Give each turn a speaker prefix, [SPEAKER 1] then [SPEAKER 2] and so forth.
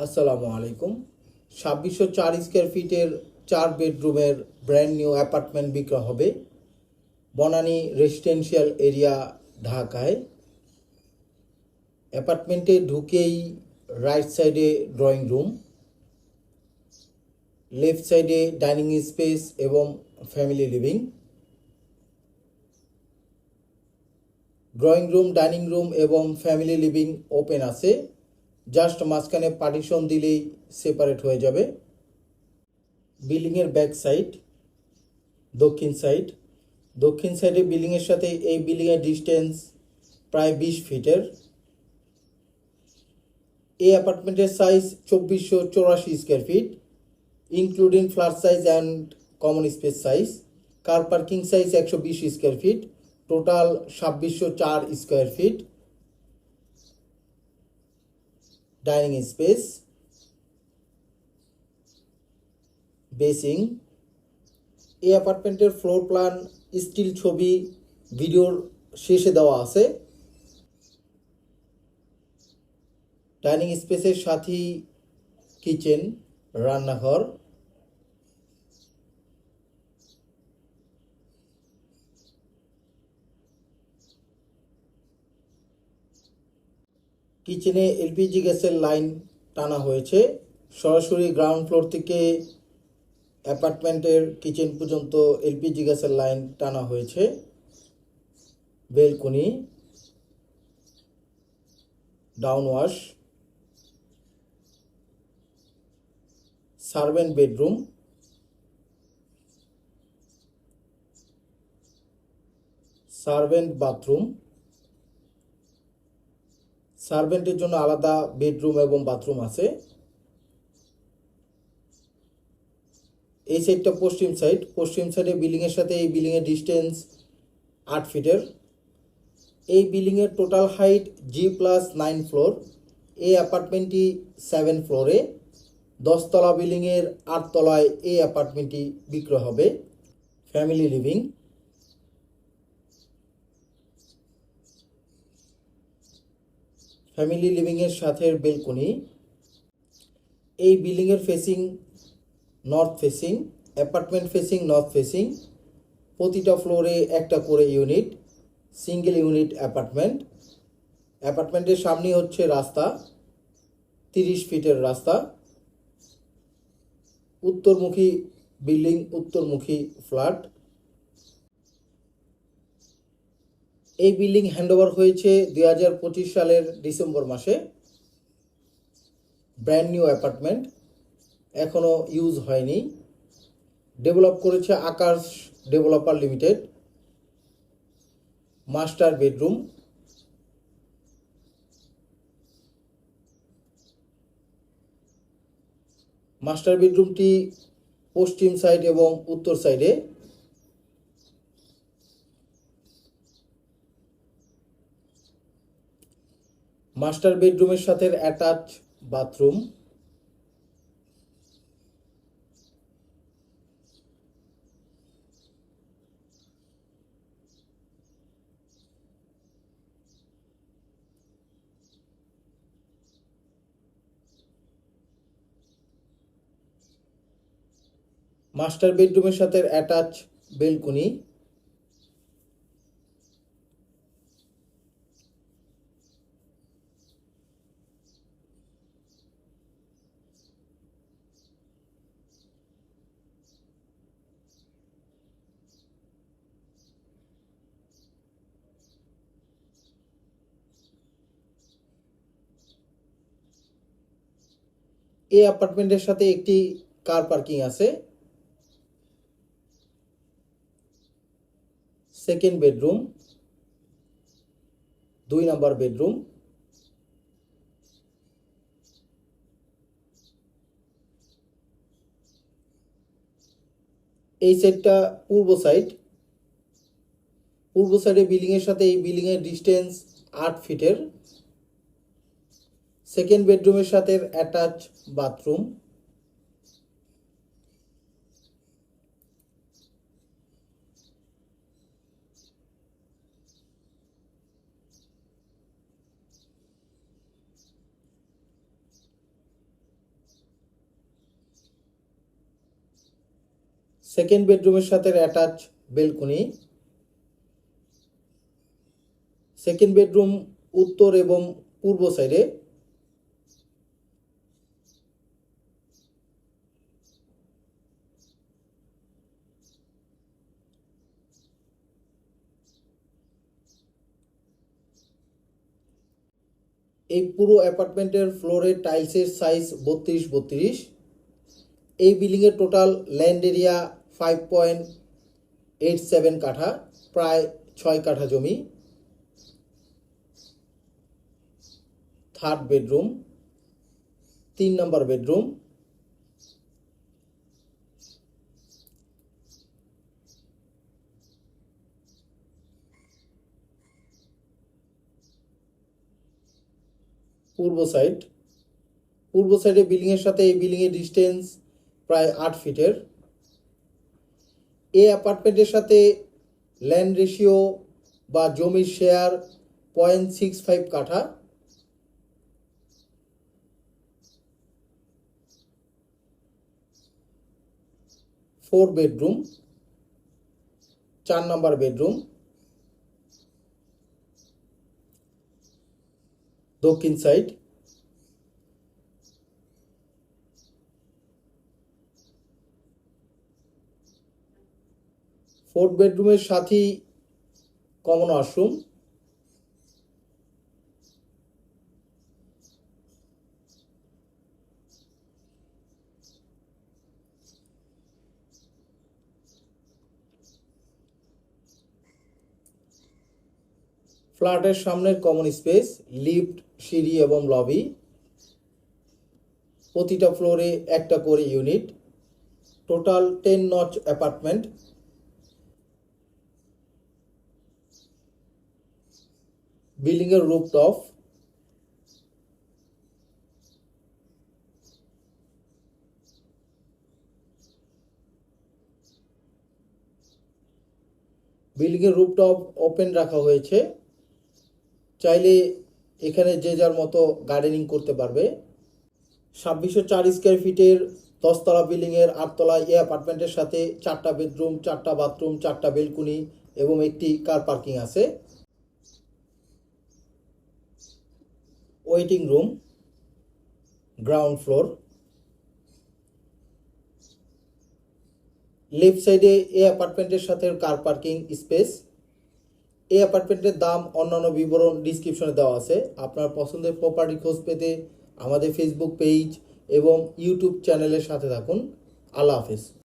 [SPEAKER 1] আসসালামু আলাইকুম। 2604 স্কোয়ার ফিটের 4 বেডরুমের ব্র্যান্ড নিউ অ্যাপার্টমেন্ট বিক্রয় হবে বনানী রেসিডেন্সিয়াল এরিয়া, ঢাকায়। অ্যাপার্টমেন্টে ঢুকেই রাইট সাইডে ড্রয়িং রুম, লেফট সাইডে ডাইনিং স্পেস এবং family living. Drawing room, dining room এবং ফ্যামিলি লিভিং ওপেন আছে, জাস্ট মাঝখানে পার্টিশন দিলেই সেপারেট হয়ে যাবে। বিল্ডিংয়ের ব্যাক সাইড, দক্ষিণ সাইডে বিল্ডিংয়ের সাথে এই বিল্ডিংয়ের ডিস্টেন্স প্রায় 20 ফিটের। এই অ্যাপার্টমেন্টের size 2484 square feet, including flat size and common space size. Car parking size 120 square feet, total 2604 square feet. Dining space, basin. এই অ্যাপার্টমেন্টের ফ্লোর প্ল্যান, স্টিল ছবি ভিডিওর শেষে দেওয়া আছে। ডাইনিং স্পেসের সাথেই কিচেন, রান্নাঘর। কিচেনে এলপিজি গ্যাসের লাইন টানা হয়েছে, সরাসরি গ্রাউন্ড ফ্লোর থেকে অ্যাপার্টমেন্টের কিচেন পর্যন্ত এলপিজি গ্যাসের লাইন টানা হয়েছে। Balcony, down wash, servant bedroom, servant bathroom. সার্ভেন্টের জন্য আলাদা বেডরুম এবং বাথরুম আছে। এই সাইডটা পশ্চিম সাইডে বিল্ডিংয়ের সাথে এই বিল্ডিংয়ের ডিস্টেন্স 8 ফিটের। এই বিল্ডিংয়ের টোটাল হাইট G+9 ফ্লোর। এই অ্যাপার্টমেন্টটি 7 ফ্লোরে। 10তলা বিল্ডিংয়ের 8 তলায় এই অ্যাপার্টমেন্টটি বিক্রয় হবে। ফ্যামিলি লিভিং, ফ্যামিলি লিভিংয়ের সাথে বেলকনি। এই বিল্ডিংয়ের facing north facing, apartment facing north facing. প্রতিটা ফ্লোরে একটা করে ইউনিট, সিঙ্গেল ইউনিট অ্যাপার্টমেন্ট। অ্যাপার্টমেন্টের সামনে হচ্ছে রাস্তা, 30 ফিটের রাস্তা। উত্তরমুখী বিল্ডিং, উত্তরমুখী ফ্ল্যাট। এই বিল্ডিং হ্যান্ডওভার হয়েছে 2025 সালের ডিসেম্বর মাসে। ব্র্যান্ড নিউ অ্যাপার্টমেন্ট, এখনো ইউজ হয়নি। ডেভেলপ করেছে Akash developer limited. Master bedroom, master বেডরুমটি পশ্চিম সাইড এবং উত্তর সাইডে। মাস্টার বেডরুমের সাথে অ্যাটাচ বাথরুম। মাস্টার বেডরুমের সাথে অ্যাটাচ বেলকনি। এই অ্যাপার্টমেন্টের সাথে একটি কার পার্কিং আছে। Second bedroom, 2 number bedroom. এই সাইডটা পূর্ব সাইডে বিল্ডিংয়ের সাথে এই বিল্ডিংয়ের ডিস্টেন্স 8 ফিটের। সেকেন্ড বেডরুমের সাথে অ্যাটাচ বাথরুম। সেকেন্ড বেডরুমের সাথে অ্যাটাচ বেলকনি। সেকেন্ড বেডরুম উত্তর এবং পূর্ব সাইডে। এই পুরো অ্যাপার্টমেন্টের ফ্লোরের টাইলসের সাইজ 32x32। এই বিল্ডিংয়ের টোটাল ল্যান্ড এরিয়া 5.87 কাঠা, প্রায় 6 কাঠা জমি। থার্ড বেডরুম, 3 নম্বর বেডরুম। পূর্ব সাইডে বিল্ডিংয়ের সাথে এই বিল্ডিংয়ের ডিস্টেন্স প্রায় 8 ফিটের। এই অ্যাপার্টমেন্টের সাথে ল্যান্ড রেশিও বা জমির শেয়ার 0.65 কাঠা। ফোর বেডরুম, 4 নম্বর বেডরুম, দক্ষিণ সাইড। ফোর্থ বেডরুমের সাথেই কমন ওয়াশরুম। ফ্ল্যাটের সামনের কমন স্পেস, লিফট, সিঁড়ি এবং লবি। প্রতিটা ফ্লোরে একটা করে ইউনিট। Total 10 notch apartment. বিল্ডিংয়ের রুফটপ। বিল্ডিংয়ের রুফটপ ওপেন রাখা হয়েছে, চাইলে এখানে যে যার মতো গার্ডেনিং করতে পারবে। 2604 স্কোয়ার ফিটের 10 তলা বিল্ডিংয়ের 8 তলায় এই অ্যাপার্টমেন্টের সাথে 4টা বেডরুম, 4টা বাথরুম, 4টা বেলকনি এবং একটি কার পার্কিং আছে। Waiting room, ground floor. Left সাইডে এই অ্যাপার্টমেন্টের সাথে কার পার্কিং স্পেস। এই অ্যাপার্টমেন্টের দাম অন্যান্য বিবরণ ডিসক্রিপশনে দেওয়া আছে। আপনার পছন্দের প্রপার্টি খোঁজ পেতে আমাদের ফেসবুক পেজ এবং ইউটিউব চ্যানেলের সাথে থাকুন। আল্লাহ হাফেজ।